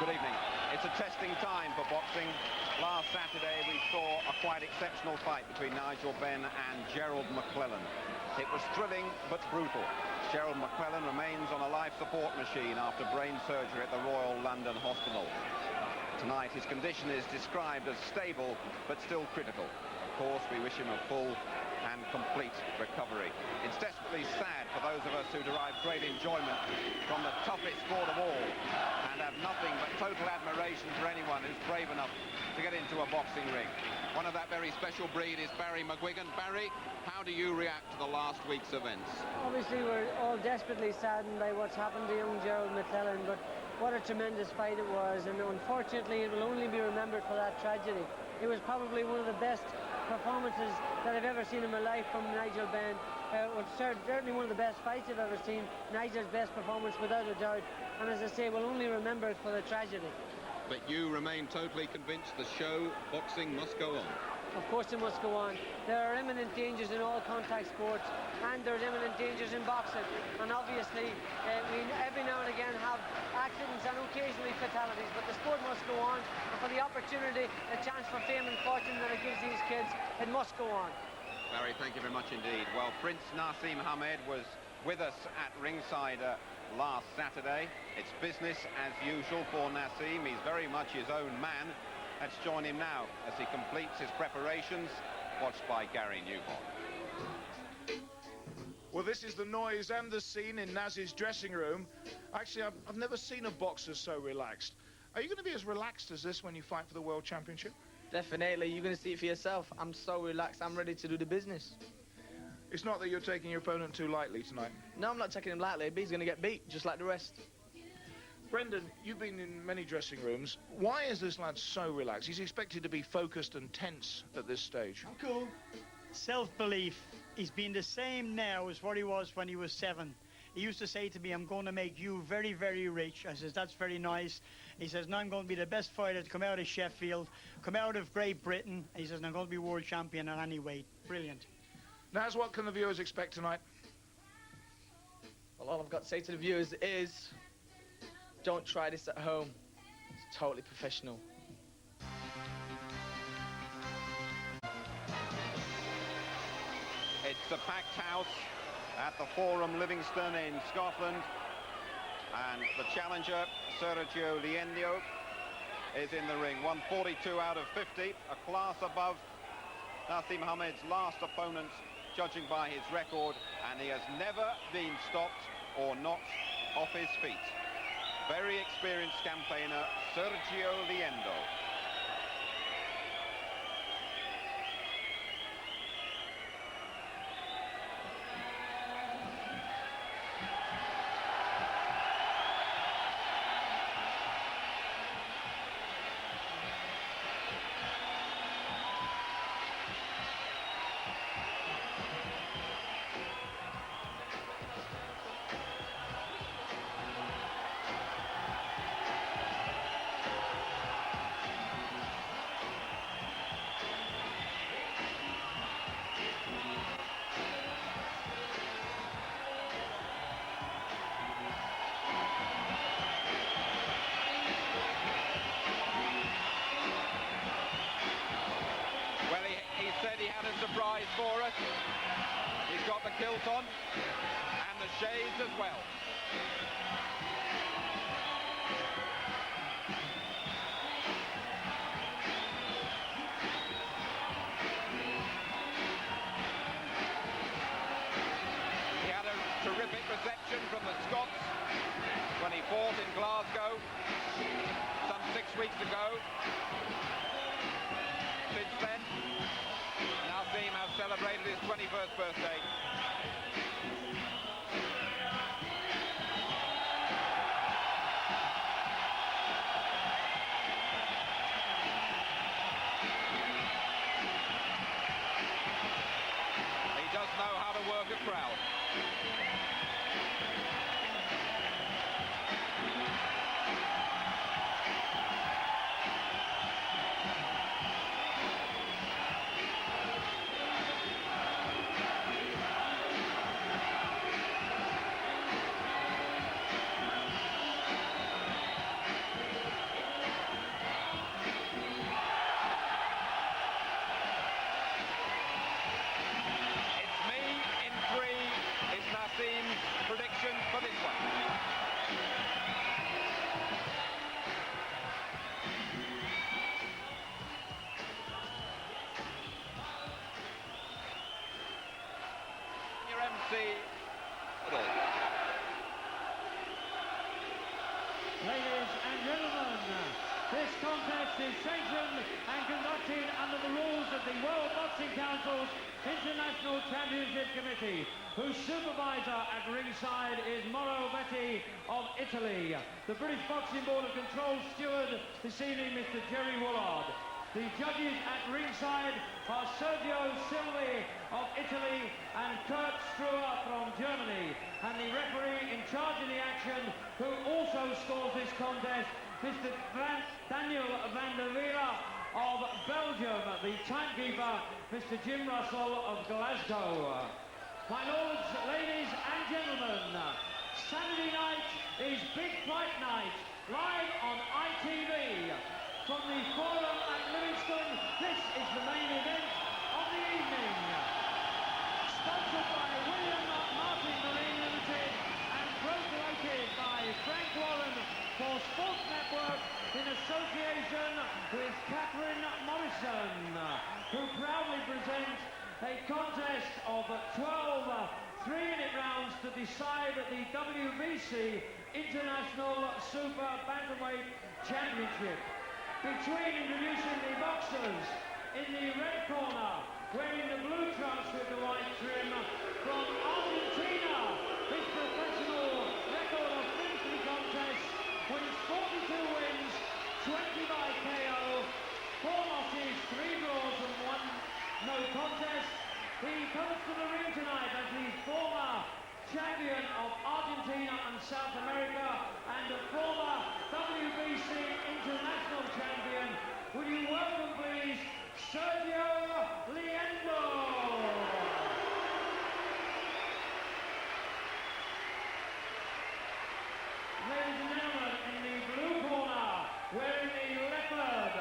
Good evening. It's a testing time for boxing. Last Saturday we saw a quite exceptional fight between Nigel Benn and Gerald McClellan. It was thrilling but brutal. Gerald McClellan remains on a life support machine after brain surgery at the Royal London Hospital. Tonight his condition is described as stable but still critical. Of course, we wish him a full and complete recovery. It's desperately sad for those of us who derive great enjoyment from the toughest sport of all and have nothing but total admiration for anyone who's brave enough to get into a boxing ring. One of that very special breed is Barry McGuigan. Barry, how do you react to the last week's events? Obviously, we're all desperately saddened by what's happened to young Gerald McClellan, but what a tremendous fight it was, and unfortunately it will only be remembered for that tragedy. It was probably one of the best performances that I've ever seen in my life from Nigel Benn. It was certainly one of the best fights I've ever seen. Nigel's best performance without a doubt, and as I say, we'll only remember it for the tragedy. But you remain totally convinced the show, boxing, must go on? Of course it must go on. There are imminent dangers in all contact sports, and there's imminent dangers in boxing. And obviously, we every now and again have accidents and occasionally fatalities, but the sport must go on. And for the opportunity, the chance for fame and fortune that it gives these kids, it must go on. Barry, thank you very much indeed. Well, Prince Naseem Hamed was with us at ringside last Saturday. It's business as usual for Naseem. He's very much his own man. Let's join him now as he completes his preparations, watched by Gary Newhall. Well, this is the noise and the scene in Naz's dressing room. Actually, I've never seen a boxer so relaxed. Are you going to be as relaxed as this when you fight for the World Championship? Definitely. You're going to see it for yourself. I'm so relaxed. I'm ready to do the business. It's not that you're taking your opponent too lightly tonight. No, I'm not taking him lightly, but he's going to get beat, just like the rest. Brendan, you've been in many dressing rooms. Why is this lad so relaxed? He's expected to be focused and tense at this stage. Cool. Self-belief. He's been the same now as what he was when he was 7. He used to say to me, I'm going to make you very, very rich. I says, that's very nice. He says, now I'm going to be the best fighter to come out of Sheffield, come out of Great Britain. He says, and I'm going to be world champion at any weight. Brilliant. Naz, what can the viewers expect tonight? Well, all I've got to say to the viewers is, don't try this at home. It's totally professional. It's a packed house at the Forum Livingston in Scotland, and the challenger, Sergio Liendo, is in the ring. 142 out of 50, a class above Naseem Hamed's last opponent, judging by his record, and he has never been stopped or knocked off his feet. Very experienced campaigner, Sergio Liendo. Surprise for us. He's got the kilt on and the shades as well. He had a terrific reception from the Scots when he fought in Glasgow some 6 weeks ago. Since then, Naseem has celebrated his 21st birthday. He does know how to work a crowd. see it all. Ladies and gentlemen, this contest is sanctioned and conducted under the rules of the World Boxing Council's International Championship Committee, whose supervisor at ringside is Mauro Betti of Italy. The British Boxing Board of Control steward this evening, Mr. Jerry Woolard. The judges at ringside are Sergio Silvi of Italy and Kurt Struer from Germany. And the referee in charge of the action, who also scores this contest, Mr. Daniel van der Wiele of Belgium. The timekeeper, Mr. Jim Russell of Glasgow. My lords, ladies and gentlemen, Saturday night is Big Fight Night, live on ITV. From the Forum at Livingston, this is the main event of the evening. Sponsored by William Martin Marine Limited and promoted by Frank Warren for Sports Network in association with Catherine Morrison, who proudly present a contest of 12 3-minute rounds to decide the WBC International Super Bantamweight Championship. Between introducing the boxers in the red corner, wearing the blue trunks with the white trim, from Argentina, his professional record of 50 contests, with 42 wins, 20 by KO, 4 losses, 3 draws and 1 no contest. He comes to the ring tonight as the former champion of Argentina and South America and a former WBC international champion. Would you welcome, please, Sergio Liendo? Ladies and gentlemen, in the blue corner, wearing the leopard,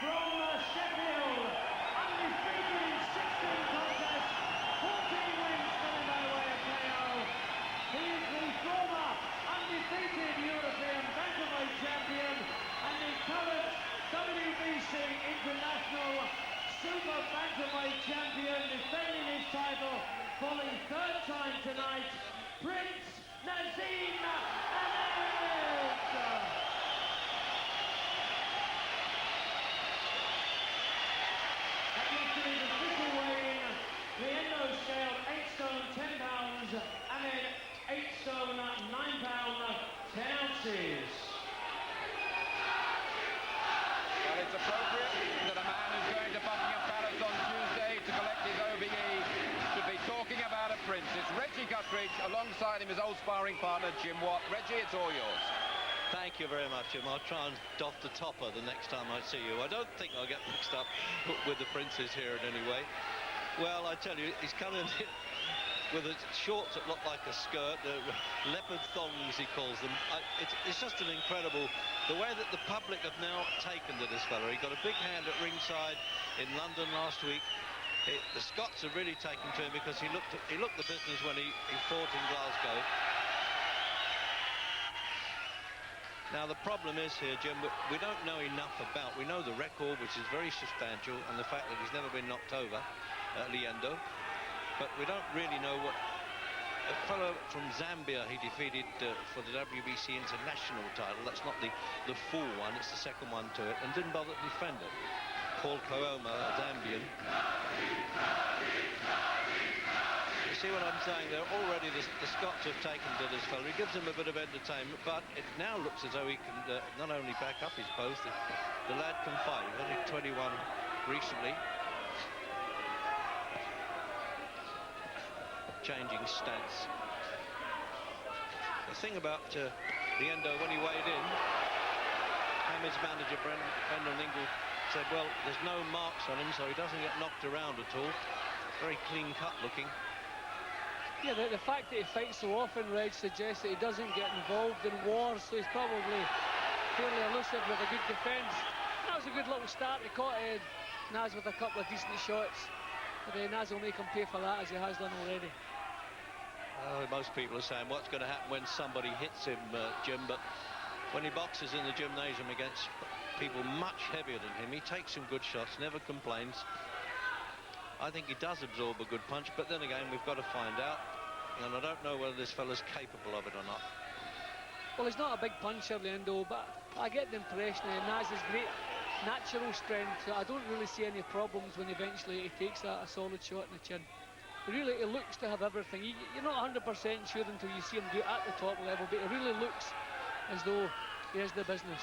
from Sheffield, undefeated in 16 contests, 14 wins coming by way of KO. He is the former undefeated European bantamweight champion and the current WBC International Super Bantamweight champion, defending his title for the 3rd time tonight, Prince Naseem. At yesterday's official weigh-in, Liendo scaled 8 stone 10 pounds, Ahmed 8 stone 9 pounds 10 ounces. Well, it's appropriate that a man who's going to Buckingham Palace on Tuesday to collect his OBE should be talking about a prince. It's Reggie Guthridge, alongside him his old sparring partner Jim Watt. Reggie, it's all yours. Thank you very much, Jim. I'll try and doff the topper the next time I see you. I don't think I'll get mixed up with the princes here in any way. Well, I tell you, he's coming with shorts that look like a skirt, leopard thongs he calls them. It's just an incredible, the way that the public have now taken to this fella. He got a big hand at ringside in London last week. The Scots have really taken to him because he looked the business when he fought in Glasgow. Now the problem is here, Jim, we don't know enough about. We know the record, which is very substantial, and the fact that he's never been knocked over, Liendo. But we don't really know what a fellow from Zambia he defeated for the WBC International title. That's not the full one, it's the second one to it, and didn't bother to defend it. Paul Kooma, a Zambian. You see what I'm saying? They're already, the Scots have taken to this fellow. He gives them a bit of entertainment, but it now looks as though he can not only back up his post, the lad can fight. He's only 21 recently. Changing stance. The thing about Liendo, when he weighed in, Hamid's manager Brendan Ingle said, well, there's no marks on him, so he doesn't get knocked around at all. Very clean cut looking. Yeah, the fact that he fights so often, Reg, suggests that he doesn't get involved in wars, so he's probably fairly elusive with a good defence. That was a good little start. He caught Naz with a couple of decent shots. But Naz will make him pay for that, as he has done already. Most people are saying what's going to happen when somebody hits him, Jim, but when he boxes in the gymnasium against people much heavier than him, he takes some good shots, never complains. I think he does absorb a good punch, but then again, we've got to find out. and I don't know whether this fella's capable of it or not. Well, he's not a big puncher, Liendo, but I get the impression that Naz has great natural strength. So I don't really see any problems when eventually he takes a solid shot in the chin. Really, he looks to have everything. You're not 100% sure until you see him do it at the top level, but he really looks as though he has the business.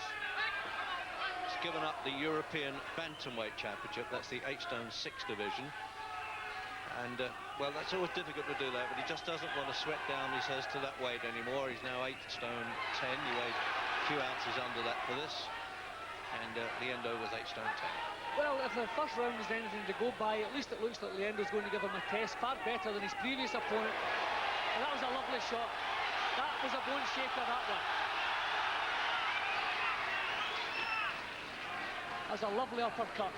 He's given up the European Bantamweight Championship. That's the 8-stone 6 division. And, well, that's always difficult to do that, but he just doesn't want to sweat down, he says, to that weight anymore. He's now 8-stone 10. He weighs a few ounces under that for this. And Liendo was 8-stone 10. Well, if the first round is anything to go by, at least it looks like Liendo's going to give him a test far better than his previous opponent. And that was a lovely shot. That was a bone shaker, that one. That was a lovely uppercut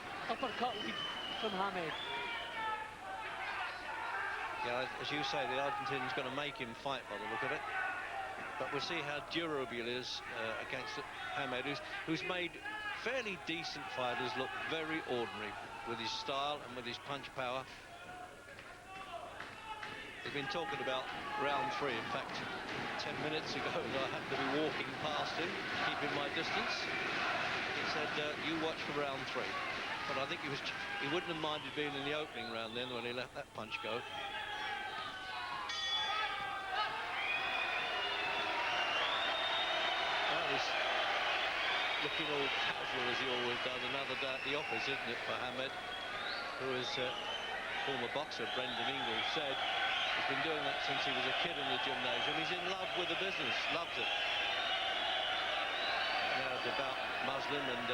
lead from Hamed. Yeah, as you say, the Argentinian's going to make him fight by the look of it. But we'll see how durable he is against Hamed, who's made fairly decent fighters look very ordinary with his style and with his punch power. He's been talking about round 3. In fact, 10 minutes ago, I happened to be walking past him, keeping my distance. He said, you watch for round 3. But I think he wouldn't have minded being in the opening round then when he let that punch go. Looking all casual as he always does. Another day at the office, isn't it, for Hamed, who is former boxer Brendan Ingalls said he's been doing that since he was a kid in the gymnasium. He's in love with the business, loves it. Now a devout Muslim, and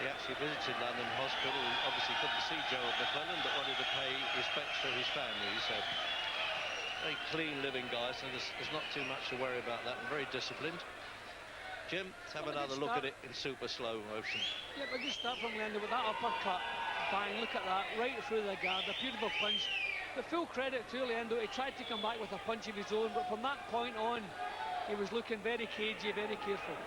he actually visited London Hospital. He obviously couldn't see Gerald McClellan, but wanted to pay respects to his family. So very clean living guy, so there's not too much to worry about that, and very disciplined. Jim, let's have another look at it in super slow motion. Yeah, but just start from Liendo with that uppercut. Bang, look at that, right through the guard, a beautiful punch. The full credit to Liendo, he tried to come back with a punch of his own, but from that point on, he was looking very cagey, very careful.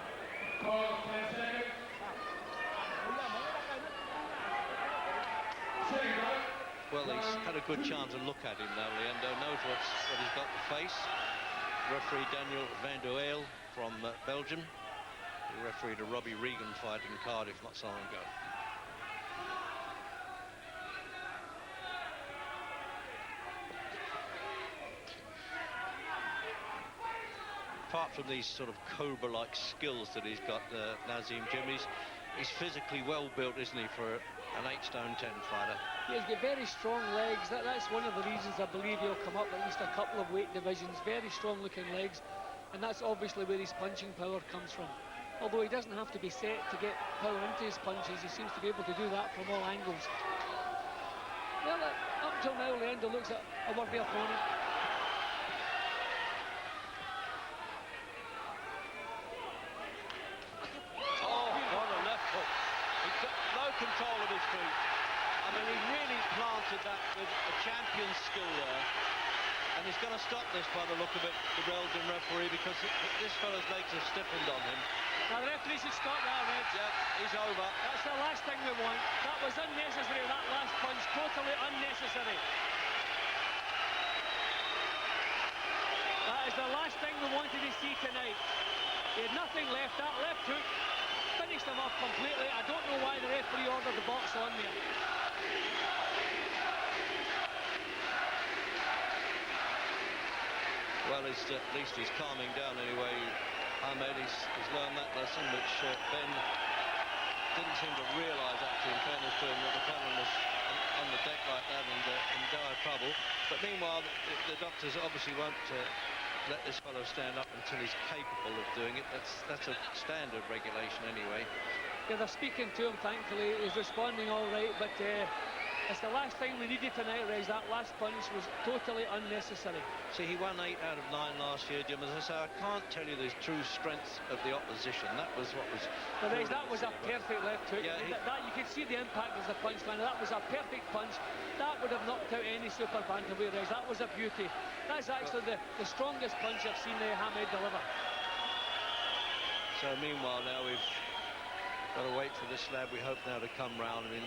Well, he's had a good chance to look at him now. Liendo knows what he's got to face. Referee Daniel van der Eyl from Belgium. He refereed a Robbie Regan fight in Cardiff not so long ago. Apart from these sort of Cobra-like skills that he's got, Naseem, Jim, he's physically well built, isn't he, for an 8-stone 10 fighter? He's got very strong legs. That's one of the reasons I believe he'll come up at least a couple of weight divisions. Very strong looking legs, and that's obviously where his punching power comes from. Although he doesn't have to be set to get power into his punches, he seems to be able to do that from all angles. Well, up till now, Liendo looks at a worthy opponent. Oh, what a left hook. He's got no control of his feet. I mean, he really planted that with a champion's skill there. And he's going to stop this by the look of it, the Belgian referee, because this fellow's legs have stiffened on him. Now the referee should stop that, Reg. Yeah, he's over. That's the last thing we want. That was unnecessary, that last punch, totally unnecessary. That is the last thing we wanted to see tonight. He had nothing left. That left hook finished him off completely. I don't know why the referee ordered the box on there. Well, at least he's calming down anyway. Hamed, he's learned that lesson, which Ben didn't seem to realise, actually, in fairness to him, that McClellan was on the deck like that and in dire trouble. But meanwhile, the doctors obviously won't let this fellow stand up until he's capable of doing it. That's a standard regulation anyway. Yeah, they're speaking to him, thankfully. He's responding all right, but it's the last thing we needed tonight, Reg. That last punch was totally unnecessary. See, he won 8 out of 9 last year, Jim. As I say, I can't tell you the true strength of the opposition. That was what was... But Reg, that was a perfect left hook. Yeah, you could see the impact as the punch landed. That was a perfect punch. That would have knocked out any super bantamweight, Reg. That was a beauty. That's actually the strongest punch I've seen Hamed deliver. So meanwhile, now we've got to wait for this lad, we hope now, to come round in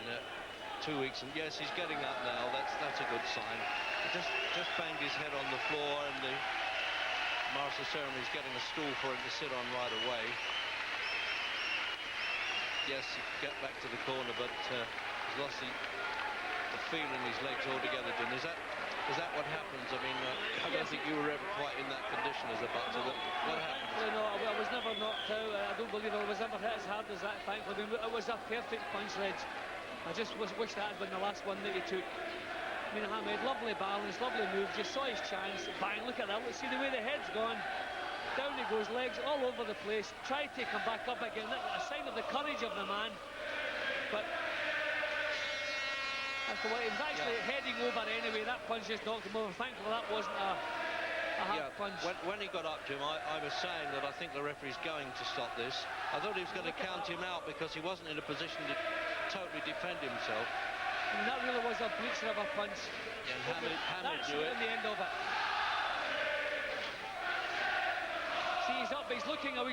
2 weeks. And yes, he's getting up now. That's a good sign. Just banged his head on the floor, and the master of ceremony is getting a stool for him to sit on right away. Yes, he can get back to the corner, but he's lost the feel in his legs altogether. Jim, is that what happens? I mean, I don't think you were ever quite in that condition as a boxer. What happened? No, I was never knocked out. I don't believe I was ever hit as hard as that, thankfully. I mean, it was a perfect punch, Reg. I just wish that had been the last one that he took. I mean, Hamed, lovely balance, lovely move, just saw his chance. Bang, look at that. Let's see the way the head's gone. Down he goes, legs all over the place. Try to take him back up again. That's a sign of the courage of the man. But that's the way he was actually heading over anyway. That punch just knocked him over. Thankfully, that wasn't a hard punch. When he got up, Jim, I was saying that I think the referee's going to stop this. I thought he was going to count him out because he wasn't in a position to totally defend himself. I mean, that really was a bleacher of a punch. Yeah, and Hamed knew it. In the end of it. See, he's up, he's looking. Now,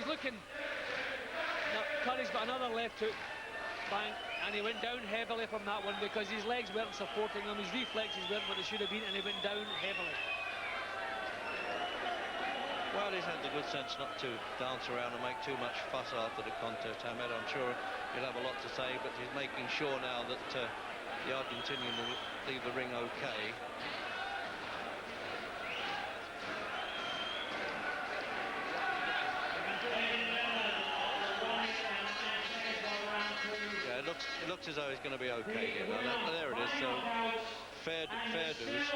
Curry's got another left hook. Bang. And he went down heavily from that one because his legs weren't supporting him. His reflexes weren't what they should have been, and he went down heavily. Well, he's had the good sense not to dance around and make too much fuss after the contest, Hamed. I'm sure he'll have a lot to say, but he's making sure now that the Argentinian will leave the ring okay. Yeah, it looks as though he's going to be okay. You know, there it is. So fair dues.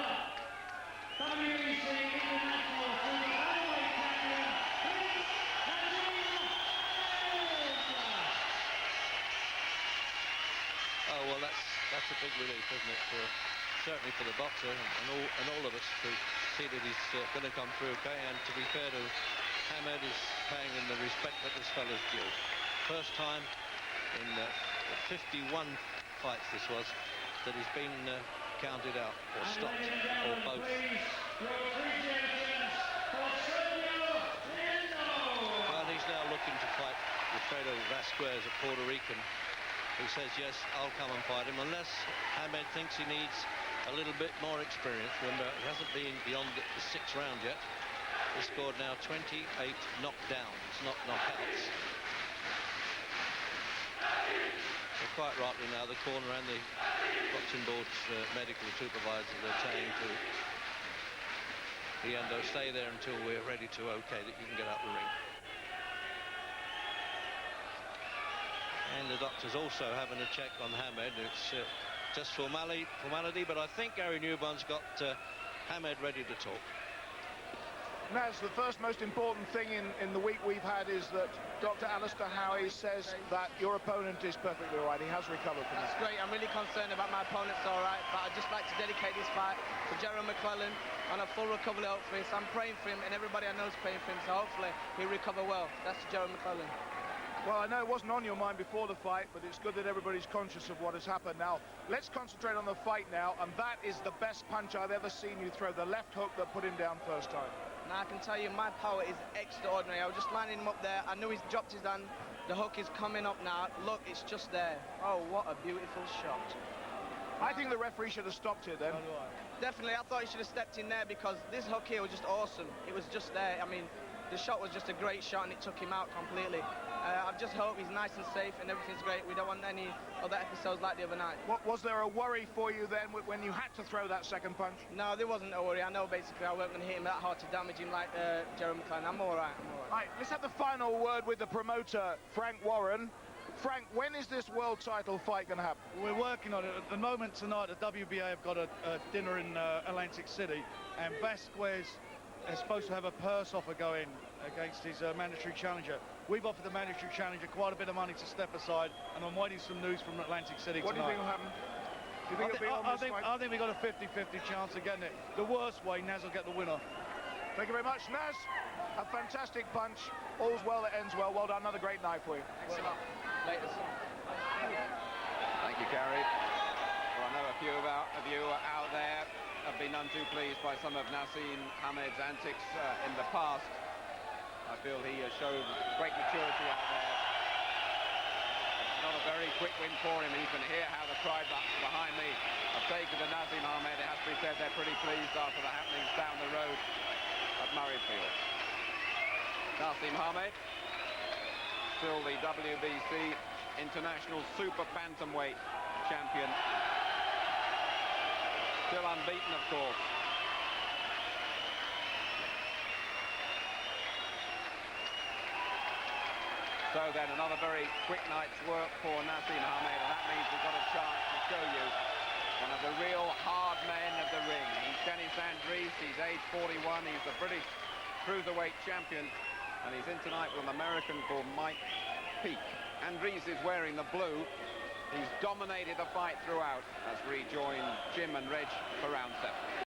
Oh well, that's a big relief, isn't it? Certainly for the boxer and all of us to see that he's going to come through okay. And to be fair to Hamed, is paying him the respect that this fellow's due. First time in 51 fights this was that he's been counted out or stopped or both. Well, he's now looking to fight Wilfredo Vasquez, a Puerto Rican, who says, yes, I'll come and fight him, unless Hamed thinks he needs a little bit more experience. Remember, he hasn't been beyond the 6th round yet. He's scored now 28 knockdowns, not knockouts. So quite rightly now, the corner and the boxing board's medical supervisors are saying to Liendo, stay there until we're ready to okay that you can get out the ring. And the doctor's also having a check on Hamed. It's just formality, but I think Gary Newburn's got Hamed ready to talk. Naz, the first most important thing in the week we've had is that Dr. Alistair Howie says that your opponent is perfectly all right. He has recovered from That's that. great. I'm really concerned about my opponent's all right, but I'd just like to dedicate this fight to Gerald McClellan on a full recovery, hopefully. So I'm praying for him, and everybody I know is praying for him, so hopefully he'll recover well. That's Gerald McClellan. Well, I know it wasn't on your mind before the fight, but it's good that everybody's conscious of what has happened. Now, let's concentrate on the fight now, and that is the best punch I've ever seen you throw, the left hook that put him down first time. Now, I can tell you, my power is extraordinary. I was just lining him up there. I knew he's dropped his hand. The hook is coming up now. Look, it's just there. Oh, what a beautiful shot. I think the referee should have stopped it then. Definitely, I thought he should have stepped in there because this hook here was just awesome. It was just there. I mean, the shot was just a great shot and it took him out completely. I just hope he's nice and safe and everything's great. We don't want any other episodes like the other night. Was there a worry for you then when you had to throw that second punch? No, there wasn't a worry. I know basically I wasn't going to hit him that hard to damage him like Gerald McClellan. I'm all right. Right, let's have the final word with the promoter, Frank Warren. Frank, when is this world title fight going to happen? We're working on it. At the moment tonight, the WBA have got a dinner in Atlantic City, and Vasquez is supposed to have a purse offer going against his mandatory challenger. We've offered the mandatory challenger quite a bit of money to step aside, and I'm waiting some news from Atlantic City What tonight. do you think will happen? Do you think it'll be on this fight? I think we've got a 50-50 chance of getting it. The worst way, Naz will get the winner. Thank you very much, Naz. A fantastic punch. All's well that ends well. Well done. Another great night for you. Thanks a lot. Later. Thank you, Gary. Well, I know a few of you out there have been none too pleased by some of Naseem Hamed's antics in the past. I feel he has shown great maturity out there. It's not a very quick win for him. You can hear how the crowd behind me have taken to Naseem Hamed. It has to be said they're pretty pleased after the happenings down the road at Murrayfield. Naseem Hamed, still the WBC International Super Bantamweight champion. Still unbeaten, of course. So then another very quick night's work for Naseem Hamed, and that means we've got a chance to show you one of the real hard men of the ring. He's Dennis Andries, he's age 41, he's the British cruiserweight champion, and he's in tonight with an American called Mike Peake. Andries is wearing the blue. He's dominated the fight throughout as we join Jim and Reg for round 7.